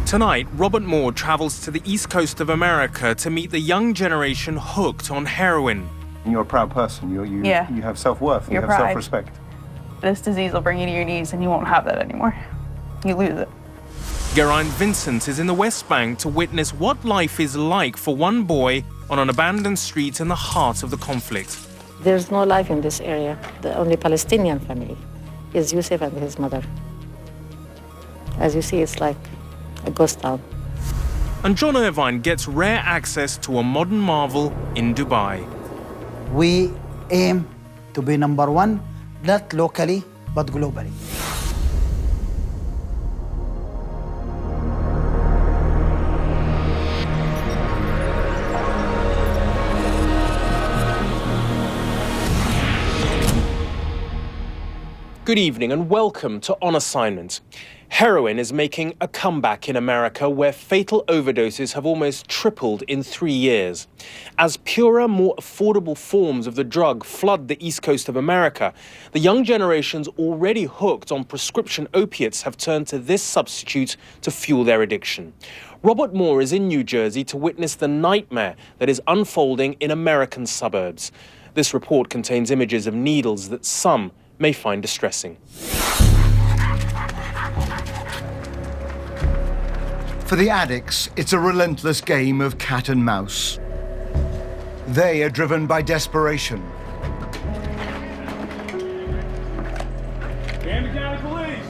Tonight, Robert Moore travels to the east coast of America to meet the young generation hooked on heroin. And you're a proud person. You have self-worth. You have pride. self-respect. This disease will bring you to your knees and you won't have that anymore. You lose it. Geraint Vincent is in the West Bank to witness what life is like for one boy on an abandoned street in the heart of the conflict. There's no life in this area. The only Palestinian family is Yusuf and his mother. As you see, it's like a ghost town. And John Irvine gets rare access to a modern marvel in Dubai. We aim to be number one, not locally, but globally. Good evening and welcome to On Assignment. Heroin is making a comeback in America where fatal overdoses have almost tripled in 3 years. As purer, more affordable forms of the drug flood the east coast of America, the young generations already hooked on prescription opiates have turned to this substitute to fuel their addiction. Robert Moore is in New Jersey to witness the nightmare that is unfolding in American suburbs. This report contains images of needles that some may find distressing. For the addicts, it's a relentless game of cat and mouse. They are driven by desperation. Camden County Police!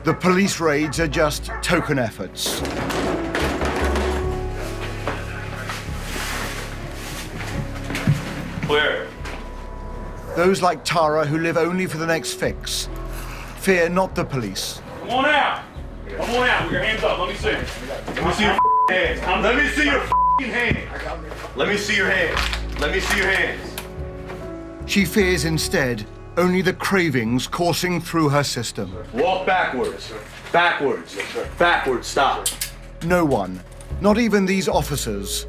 The police raids are just token efforts. Clear. Those like Tara, who live only for the next fix, fear not the police. Come on out! Come on out with your hands up. Let me see. Let me see your hands. Let me see your hands. Let me see your hands. Let me see your hands. She fears instead only the cravings coursing through her system. Walk backwards. Backwards. Backwards. Stop. No one, not even these officers,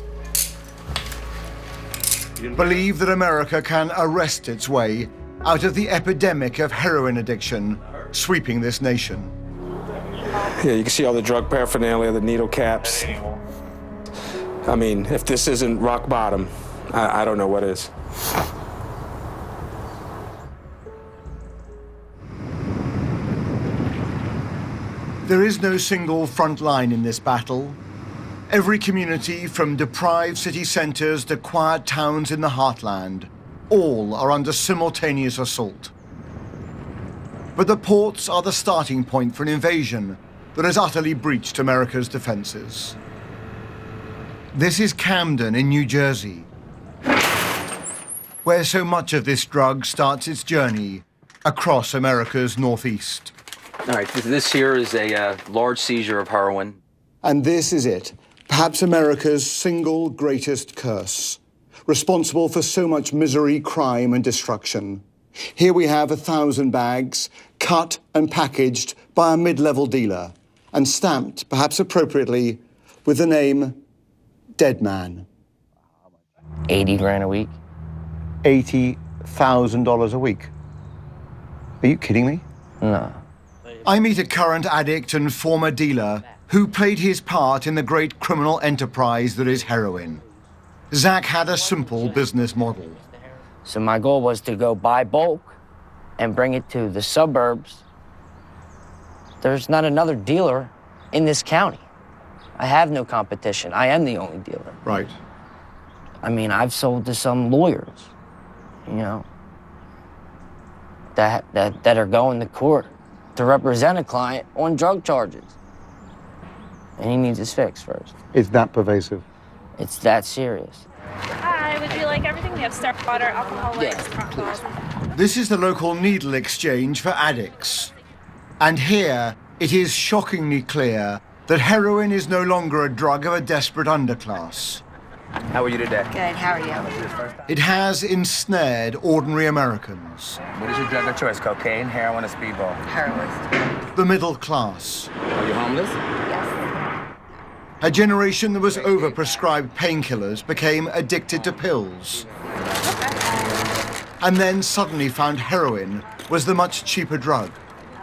believe that America can arrest its way out of the epidemic of heroin addiction sweeping this nation. Yeah, you can see all the drug paraphernalia, the needle caps. I mean, if this isn't rock bottom, I don't know what is. There is no single front line in this battle. Every community, from deprived city centres to quiet towns in the heartland, all are under simultaneous assault. But the ports are the starting point for an invasion that has utterly breached America's defences. This is Camden in New Jersey, where so much of this drug starts its journey across America's northeast. All right, this here is a large seizure of heroin. And this is it. Perhaps America's single greatest curse, responsible for so much misery, crime, and destruction. Here we have 1,000 bags, cut and packaged by a mid-level dealer, and stamped, perhaps appropriately, with the name Dead Man. 80 grand a week. $80,000 a week. Are you kidding me? No. I meet a current addict and former dealer who played his part in the great criminal enterprise that is heroin. Zach had a simple business model. So my goal was to go buy bulk and bring it to the suburbs. There's not another dealer in this county. I have no competition. I am the only dealer. Right. I mean, I've sold to some lawyers, you know, that are going to court to represent a client on drug charges. And he needs his fix first. It's that pervasive. It's that serious. Hi, would you like everything? We have star water, alcohol lights, cocktails. This is the local needle exchange for addicts. And here, it is shockingly clear that heroin is no longer a drug of a desperate underclass. How are you today? Good, how are you? It has ensnared ordinary Americans, What is your drug of choice? Cocaine, heroin, or speedball? Heroin. the middle class. Are you homeless? Yes. A generation that was overprescribed painkillers became addicted to pills. and then suddenly found heroin was the much cheaper drug,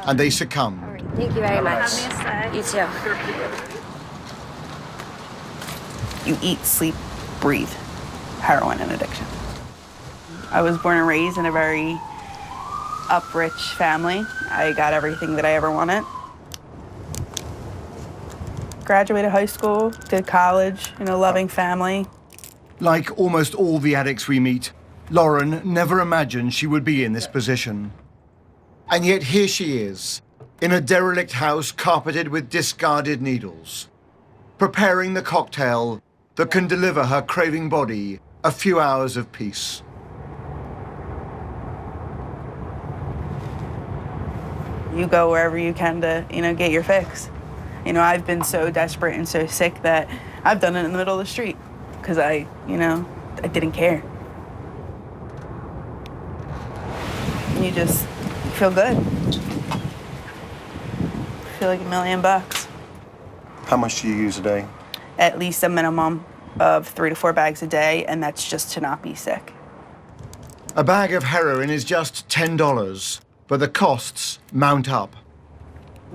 and they succumbed. Thank you very much. Have a nice day. You too. You eat, sleep, breathe heroin and addiction. I was born and raised in a very rich family. I got everything that I ever wanted. Graduated high school, did college in a loving family. Like almost all the addicts we meet, Lauren never imagined she would be in this position. And yet here she is, in a derelict house carpeted with discarded needles, preparing the cocktail that can deliver her craving body a few hours of peace. You go wherever you can to, get your fix. I've been so desperate and so sick that I've done it in the middle of the street because I didn't care. You just feel good. Feel like $1 million. How much do you use a day? At least a minimum of 3 to 4 bags a day, and that's just to not be sick. A bag of heroin is just $10, but the costs mount up.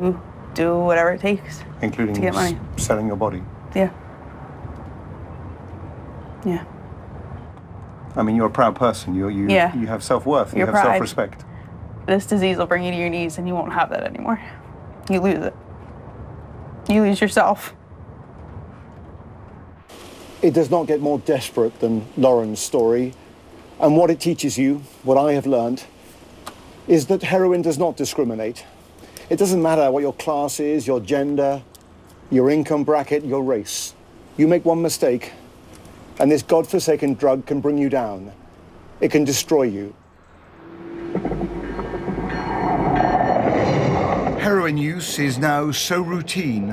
You do whatever it takes. Including to get money. selling your body? Yeah. Yeah. I mean, you're a proud person. You have self-worth. You have pride. self-respect. This disease will bring you to your knees, and you won't have that anymore. You lose it. You lose yourself. It does not get more desperate than Lauren's story. And what it teaches you, what I have learned, is that heroin does not discriminate. It doesn't matter what your class is, your gender, your income bracket, your race. You make one mistake, and this godforsaken drug can bring you down. It can destroy you. Heroin use is now so routine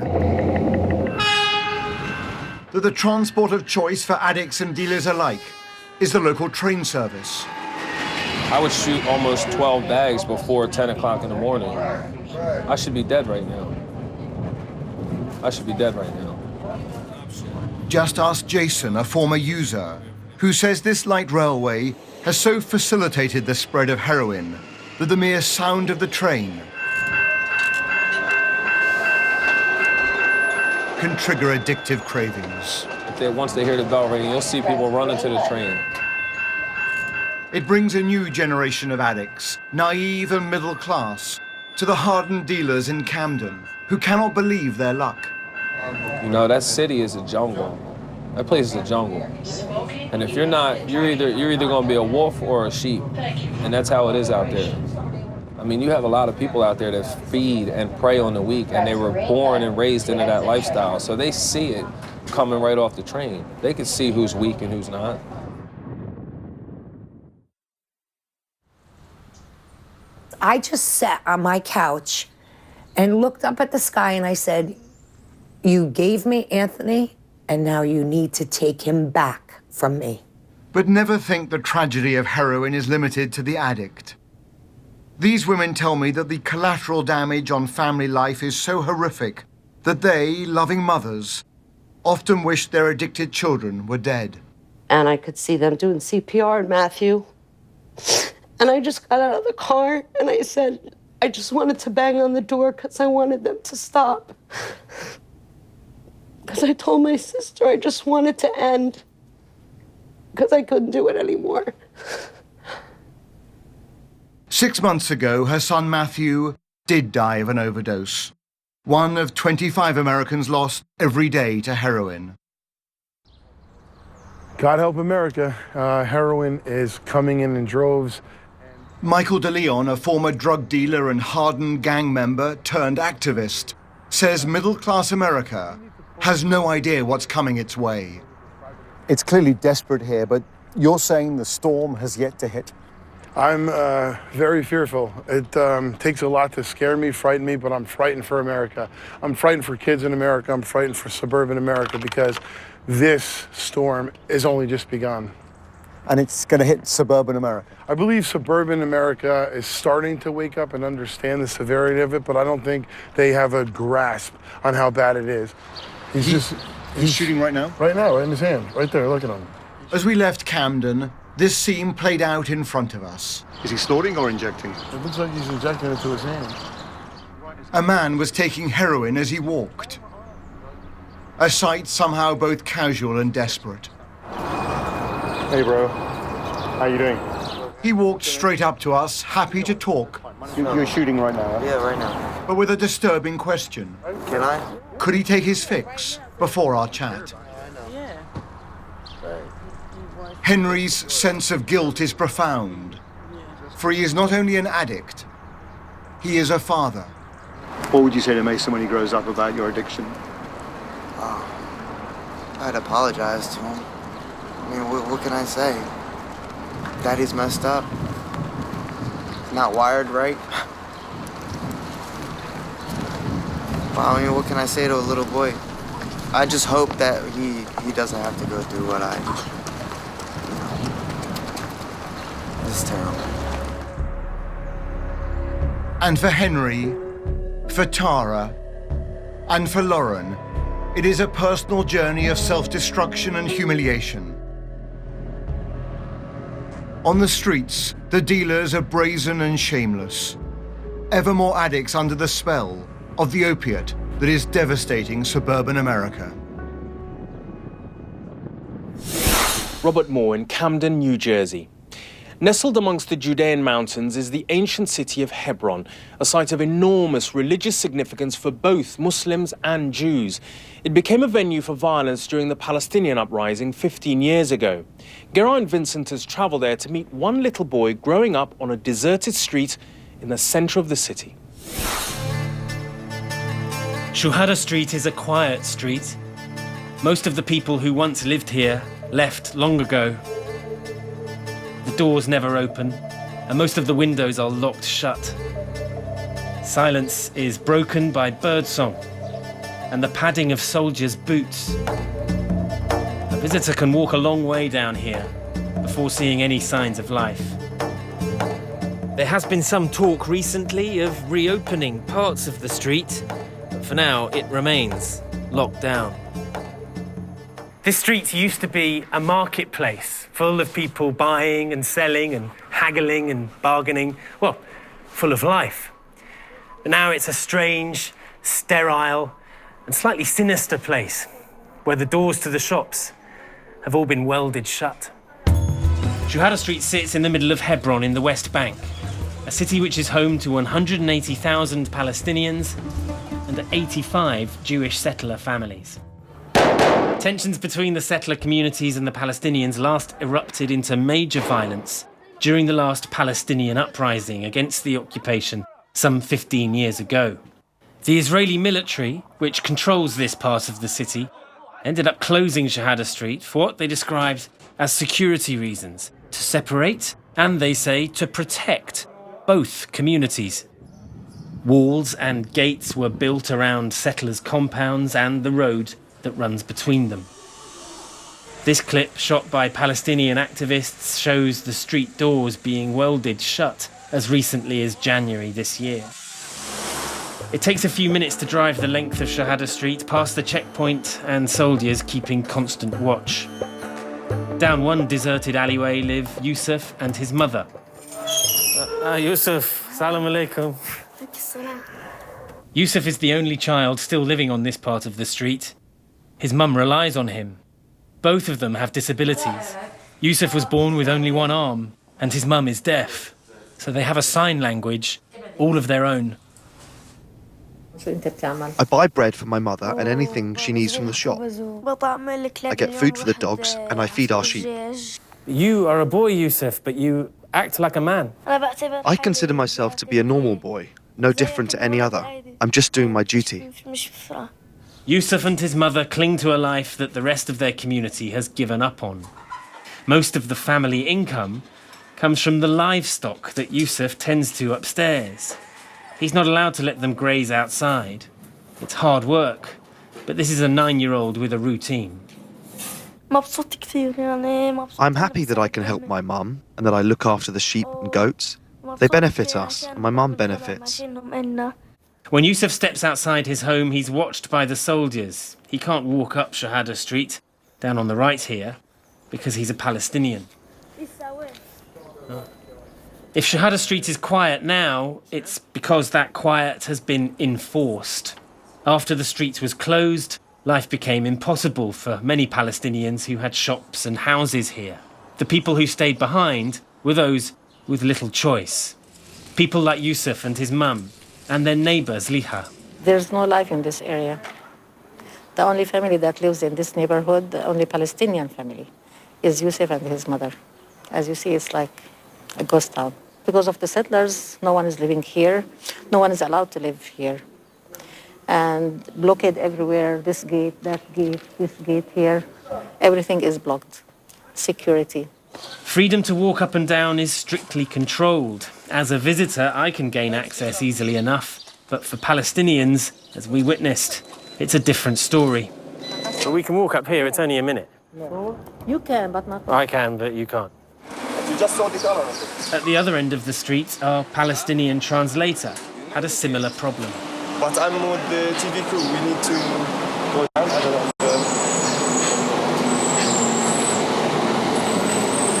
that the transport of choice for addicts and dealers alike is the local train service. I would shoot almost 12 bags before 10 o'clock in the morning. I should be dead right now. I should be dead right now. Just ask Jason, a former user, who says this light railway has so facilitated the spread of heroin that the mere sound of the train can trigger addictive cravings. Once they hear the bell ringing, you'll see people running to the train. It brings a new generation of addicts, naive and middle class, to the hardened dealers in Camden, who cannot believe their luck. That city is a jungle. That place is a jungle. And if you're not, you're either gonna be a wolf or a sheep. And that's how it is out there. I mean, you have a lot of people out there that feed and prey on the weak, and they were born and raised into that lifestyle. So they see it coming right off the train. They can see who's weak and who's not. I just sat on my couch and looked up at the sky and I said, you gave me Anthony, and now you need to take him back from me. But never think the tragedy of heroin is limited to the addict. These women tell me that the collateral damage on family life is so horrific that they, loving mothers, often wish their addicted children were dead. And I could see them doing CPR on Matthew. And I just got out of the car and I said, I just wanted to bang on the door because I wanted them to stop. Because I told my sister I just wanted to end because I couldn't do it anymore. 6 months ago, her son Matthew did die of an overdose. One of 25 Americans lost every day to heroin. God help America. Heroin is coming in droves. Michael DeLeon, a former drug dealer and hardened gang member turned activist, says middle-class America has no idea what's coming its way. It's clearly desperate here, but you're saying the storm has yet to hit. I'm very fearful. It takes a lot to scare me, frighten me, but I'm frightened for America. I'm frightened for kids in America. I'm frightened for suburban America because this storm is only just begun. And it's going to hit suburban America. I believe suburban America is starting to wake up and understand the severity of it, but I don't think they have a grasp on how bad it is. He's shooting right now? Right now, right in his hand, right there, look at him. As we left Camden, this scene played out in front of us. Is he snorting or injecting? It looks like he's injecting it to his hand. A man was taking heroin as he walked. A sight somehow both casual and desperate. Hey, bro. How you doing? He walked straight up to us, happy to talk. You're shooting right now? Yeah, right now. But with a disturbing question. Can I? Could he take his fix before our chat? Henry's sense of guilt is profound, for he is not only an addict, he is a father. What would you say to Mason when he grows up about your addiction? I'd apologize to him. I mean, what can I say? Daddy's messed up. Not wired right. Well, I mean, what can I say to a little boy? I just hope that he doesn't have to go through what I... It's terrible. And for Henry, for Tara, and for Lauren, it is a personal journey of self-destruction and humiliation. On the streets, the dealers are brazen and shameless, ever more addicts under the spell of the opiate that is devastating suburban America. Robert Moore in Camden, New Jersey. Nestled amongst the Judean mountains is the ancient city of Hebron, a site of enormous religious significance for both Muslims and Jews. It became a venue for violence during the Palestinian uprising 15 years ago. Geraint Vincent has travelled there to meet one little boy growing up on a deserted street in the centre of the city. Shuhada Street is a quiet street. Most of the people who once lived here left long ago. The doors never open, and most of the windows are locked shut. Silence is broken by birdsong and the padding of soldiers' boots. A visitor can walk a long way down here before seeing any signs of life. There has been some talk recently of reopening parts of the street, but for now it remains locked down. This street used to be a marketplace full of people buying and selling and haggling and bargaining, well, full of life. But now it's a strange, sterile and slightly sinister place where the doors to the shops have all been welded shut. Shuhada Street sits in the middle of Hebron in the West Bank, a city which is home to 180,000 Palestinians and 85 Jewish settler families. Tensions between the settler communities and the Palestinians last erupted into major violence during the last Palestinian uprising against the occupation some 15 years ago. The Israeli military, which controls this part of the city, ended up closing Shuhada Street for what they described as security reasons, to separate and, they say, to protect both communities. Walls and gates were built around settlers' compounds and the road that runs between them. This clip, shot by Palestinian activists, shows the street doors being welded shut as recently as January this year. It takes a few minutes to drive the length of Shuhada Street past the checkpoint and soldiers keeping constant watch. Down one deserted alleyway live Yusuf and his mother. Yusuf, salam alaikum. Yusuf is the only child still living on this part of the street. His mum relies on him. Both of them have disabilities. Yusuf was born with only one arm, and his mum is deaf. So they have a sign language, all of their own. I buy bread for my mother and anything she needs from the shop. I get food for the dogs and I feed our sheep. You are a boy, Yusuf, but you act like a man. I consider myself to be a normal boy, no different to any other. I'm just doing my duty. Yusuf and his mother cling to a life that the rest of their community has given up on. Most of the family income comes from the livestock that Yusuf tends to upstairs. He's not allowed to let them graze outside. It's hard work, but this is a 9-year-old with a routine. I'm happy that I can help my mum and that I look after the sheep and goats. They benefit us, and my mum benefits. When Yusuf steps outside his home, he's watched by the soldiers. He can't walk up Shuhada Street, down on the right here, because he's a Palestinian. If Shuhada Street is quiet now, it's because that quiet has been enforced. After the street was closed, life became impossible for many Palestinians who had shops and houses here. The people who stayed behind were those with little choice. People like Yusuf and his mum, and their neighbours, Liha. There's no life in this area. The only family that lives in this neighborhood, the only Palestinian family, is Yusuf and his mother. As you see, it's like a ghost town. Because of the settlers, no one is living here. No one is allowed to live here. And blockade everywhere, this gate, that gate, this gate here. Everything is blocked. Security. Freedom to walk up and down is strictly controlled. As a visitor, I can gain access easily enough. But for Palestinians, as we witnessed, it's a different story. So we can walk up here, it's only a minute. No. You can, but not... I can, but you can't. You just saw the color of it. At the other end of the street, our Palestinian translator had a similar problem. But I'm with the TV crew. We need to go down. I don't know.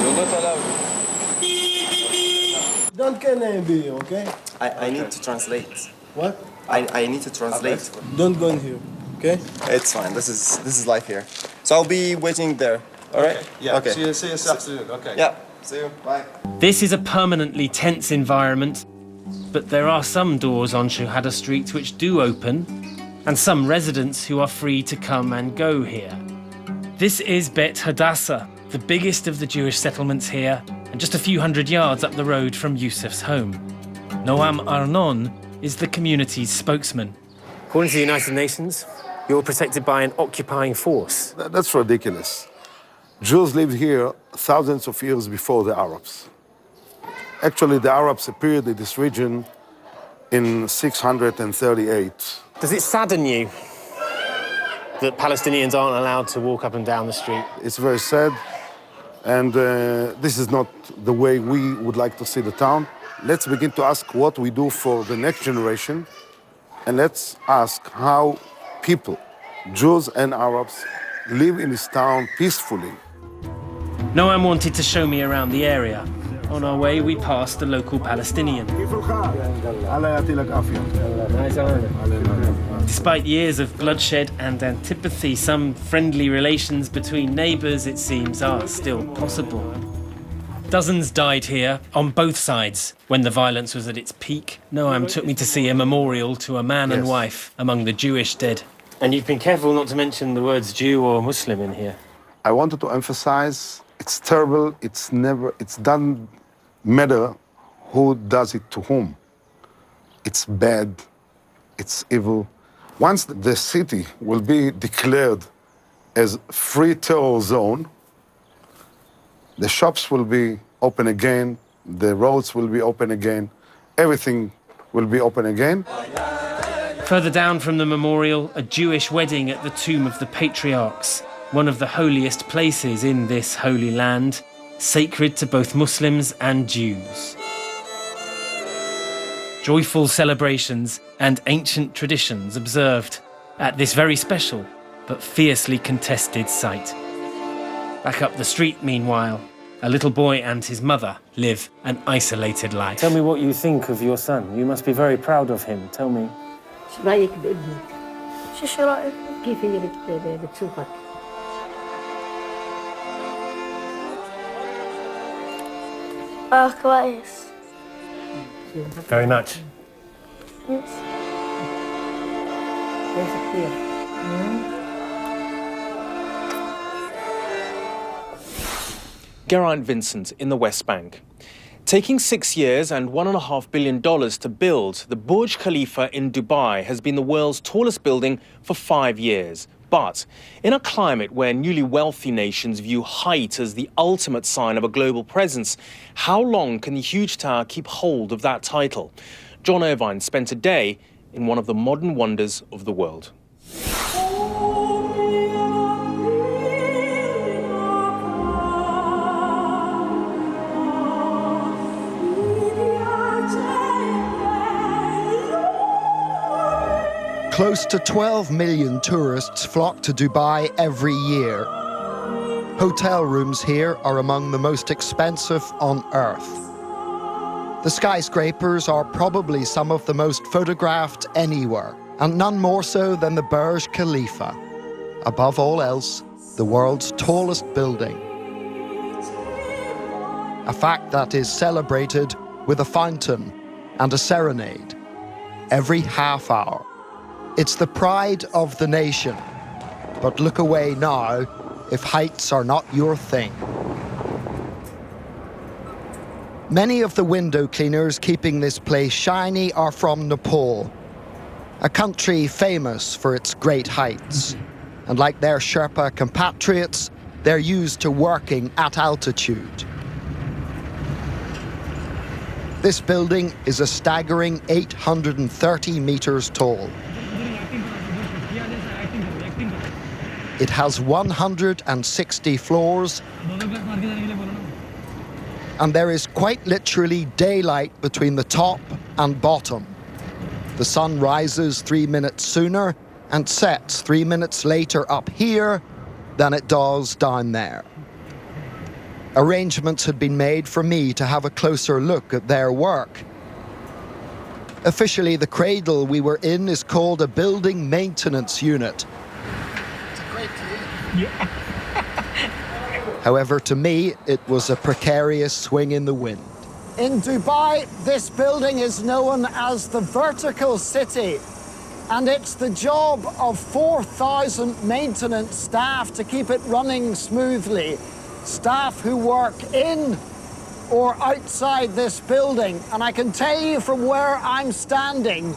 You're not allowed. Don't get be, okay? I need to translate. What? I need to translate. Don't go in here, okay? It's fine. This is life here. So I'll be waiting there. All right? Okay. Yeah. Okay. See you this afternoon. Okay. Yeah. See you. Bye. This is a permanently tense environment, but there are some doors on Shuhada Street which do open, and some residents who are free to come and go here. This is Bet Hadassah, the biggest of the Jewish settlements here, and just a few hundred yards up the road from Yusuf's home. Noam Arnon is the community's spokesman. According to the United Nations, you're protected by an occupying force. That's ridiculous. Jews lived here thousands of years before the Arabs. Actually, the Arabs appeared in this region in 638. Does it sadden you that Palestinians aren't allowed to walk up and down the street? It's very sad, and this is not the way we would like to see the town. Let's begin to ask what we do for the next generation, and let's ask how people, Jews and Arabs, live in this town peacefully. Noam wanted to show me around the area. On our way, we passed a local Palestinian. Despite years of bloodshed and antipathy, some friendly relations between neighbours, it seems, are still possible. Dozens died here, on both sides. When the violence was at its peak, Noam took me to see a memorial to a man and wife among the Jewish dead. And you've been careful not to mention the words Jew or Muslim in here. I wanted to emphasize it's terrible, it doesn't matter who does it to whom. It's bad, it's evil. Once the city will be declared as free terror zone, the shops will be open again, the roads will be open again, everything will be open again. Further down from the memorial, a Jewish wedding at the tomb of the patriarchs, one of the holiest places in this holy land, sacred to both Muslims and Jews. Joyful celebrations and ancient traditions observed at this very special but fiercely contested site. Back up the street, meanwhile, a little boy and his mother live an isolated life. Tell me what you think of your son. You must be very proud of him. Tell me. شو رايك بابنك؟ شو رايك؟ كيف هي بتشوفك؟ كويس. Very much. Yes. Geraint Vincent in the West Bank. Taking 6 years and $1.5 billion to build, the Burj Khalifa in Dubai has been the world's tallest building for 5 years. But in a climate where newly wealthy nations view height as the ultimate sign of a global presence, how long can the huge tower keep hold of that title? John Irvine spent a day in one of the modern wonders of the world. Close to 12 million tourists flock to Dubai every year. Hotel rooms here are among the most expensive on Earth. The skyscrapers are probably some of the most photographed anywhere, and none more so than the Burj Khalifa. Above all else, the world's tallest building. A fact that is celebrated with a fountain and a serenade every half hour. It's the pride of the nation. But look away now if heights are not your thing. Many of the window cleaners keeping this place shiny are from Nepal, a country famous for its great heights. And like their Sherpa compatriots, they're used to working at altitude. This building is a staggering 830 meters tall. It has 160 floors, and there is quite literally daylight between the top and bottom. The sun rises 3 minutes sooner and sets 3 minutes later up here than it does down there. Arrangements had been made for me to have a closer look at their work. Officially, the cradle we were in is called a building maintenance unit. However, to me, it was a precarious swing in the wind. In Dubai, this building is known as the Vertical City, and it's the job of 4,000 maintenance staff to keep it running smoothly. Staff who work in or outside this building, and I can tell you from where I'm standing,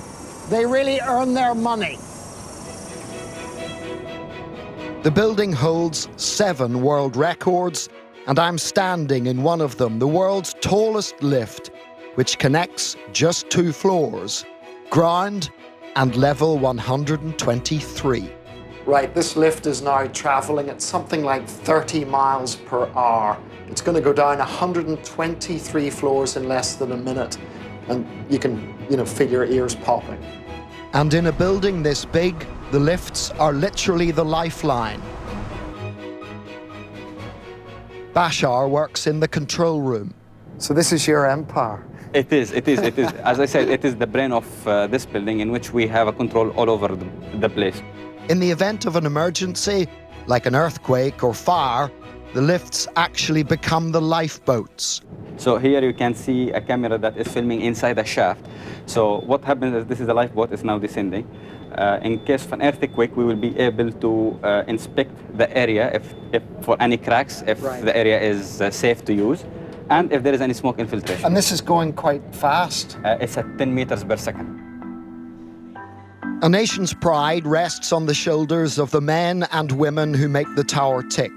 they really earn their money. The building holds 7 world records, and I'm standing in one of them, the world's tallest lift, which connects just 2 floors, ground and level 123. Right, this lift is now traveling at something like 30 miles per hour. It's going to go down 123 floors in less than a minute, and you can, feel your ears popping. And in a building this big, the lifts are literally the lifeline. Bashar works in the control room. So this is your empire? It is. As I said, it is the brain of this building in which we have a control all over the place. In the event of an emergency, like an earthquake or fire, the lifts actually become the lifeboats. So here you can see a camera that is filming inside a shaft. So what happens is this is a lifeboat, is now descending. In case of an earthquake, we will be able to inspect the area if for any cracks, if the area is safe to use, and if there is any smoke infiltration. And this is going quite fast? It's at 10 meters per second. A nation's pride rests on the shoulders of the men and women who make the tower tick.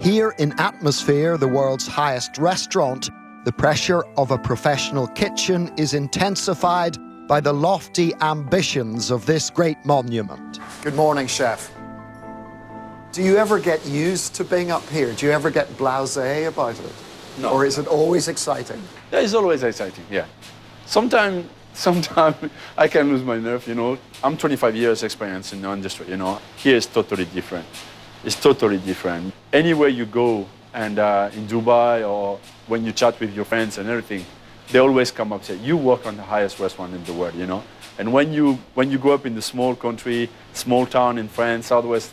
Here in Atmosphere, the world's highest restaurant, the pressure of a professional kitchen is intensified by the lofty ambitions of this great monument. Good morning, chef. Do you ever get used to being up here? Do you ever get blasé about it? No. Or is it always exciting? Yeah, it's always exciting, yeah. Sometimes I can lose my nerve, I'm 25 years experience in the industry, Here it's totally different. It's totally different. Anywhere you go, and in Dubai or when you chat with your friends and everything, they always come up and say, you work on the highest restaurant in the world, And when you grow up in the small country, small town in France, Southwest,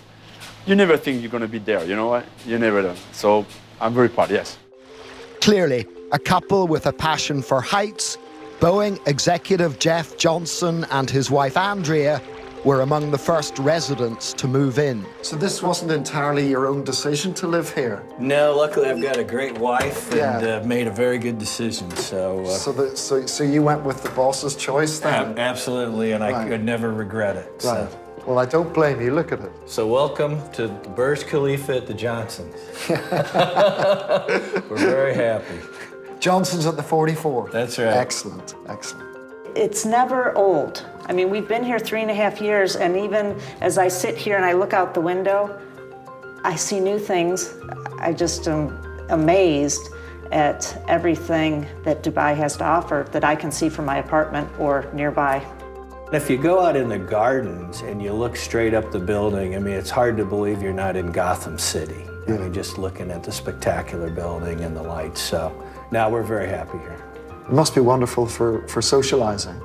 you never think you're going to be there, You never do. So I'm very proud, yes. Clearly, a couple with a passion for heights, Boeing executive Jeff Johnson and his wife Andrea were among the first residents to move in. So this wasn't entirely your own decision to live here? No, luckily I've got a great wife and made a very good decision. So you went with the boss's choice then? Absolutely, and I could never regret it. Right. Well, I don't blame you. Look at it. So welcome to the Burj Khalifa at the Johnsons. We're very happy. Johnson's at the 44. That's right. Excellent, excellent. It's never old. I mean, we've been here 3.5 years, and even as I sit here and I look out the window, I see new things. I just am amazed at everything that Dubai has to offer that I can see from my apartment or nearby. If you go out in the gardens and you look straight up the building, I mean, it's hard to believe you're not in Gotham City. I mean, just looking at the spectacular building and the lights. So now we're very happy here. It must be wonderful for socializing,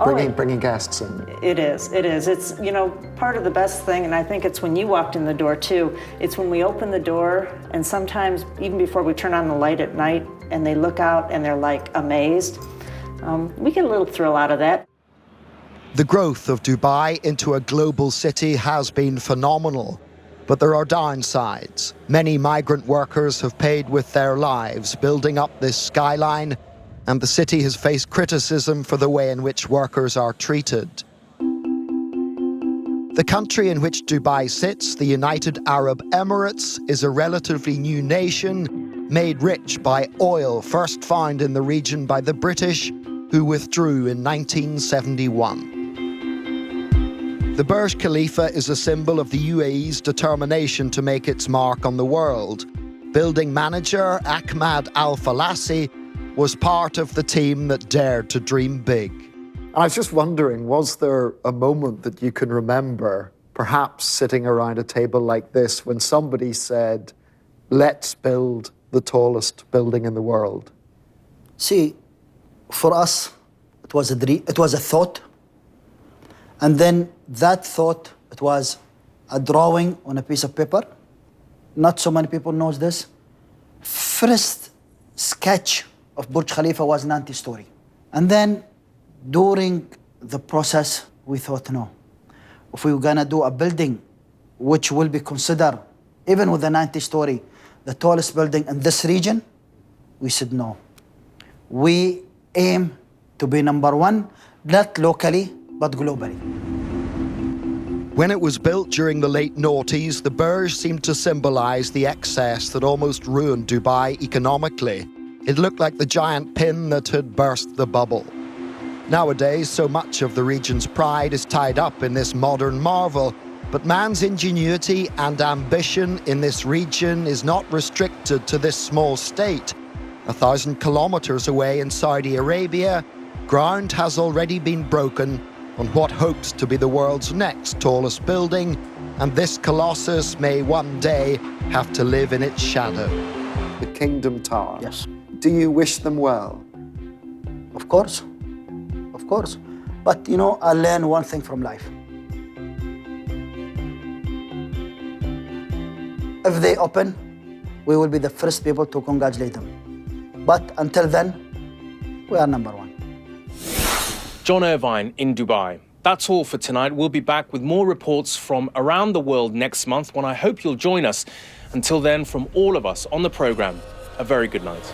bringing guests in. It is. It's, you know, part of the best thing, and I think it's when you walked in the door too, it's when we open the door, and sometimes even before we turn on the light at night and they look out and they're like amazed, we get a little thrill out of that. The growth of Dubai into a global city has been phenomenal, but there are downsides. Many migrant workers have paid with their lives building up this skyline, and the city has faced criticism for the way in which workers are treated. The country in which Dubai sits, the United Arab Emirates, is a relatively new nation made rich by oil first found in the region by the British, who withdrew in 1971. The Burj Khalifa is a symbol of the UAE's determination to make its mark on the world. Building manager Ahmad Al-Falasi was part of the team that dared to dream big. I was just wondering, was there a moment that you can remember, perhaps sitting around a table like this, when somebody said, let's build the tallest building in the world? See, for us, it was a dream, it was a thought. And then that thought, it was a drawing on a piece of paper. Not so many people knows this. First sketch of Burj Khalifa was 90-story. And then during the process, we thought, no. If we were gonna do a building which will be considered, even with the 90-story, the tallest building in this region, we said no. We aim to be number one, not locally, but globally. When it was built during the late noughties, the Burj seemed to symbolize the excess that almost ruined Dubai economically. It looked like the giant pin that had burst the bubble. Nowadays, so much of the region's pride is tied up in this modern marvel, but man's ingenuity and ambition in this region is not restricted to this small state. 1,000 kilometers away in Saudi Arabia, ground has already been broken on what hopes to be the world's next tallest building, and this colossus may one day have to live in its shadow. The Kingdom Tower. Yes. Do you wish them well? Of course. But you know, I learned one thing from life. If they open, we will be the first people to congratulate them. But until then, we are number one. John Irvine in Dubai. That's all for tonight. We'll be back with more reports from around the world next month, when I hope you'll join us. Until then, from all of us on the programme, a very good night.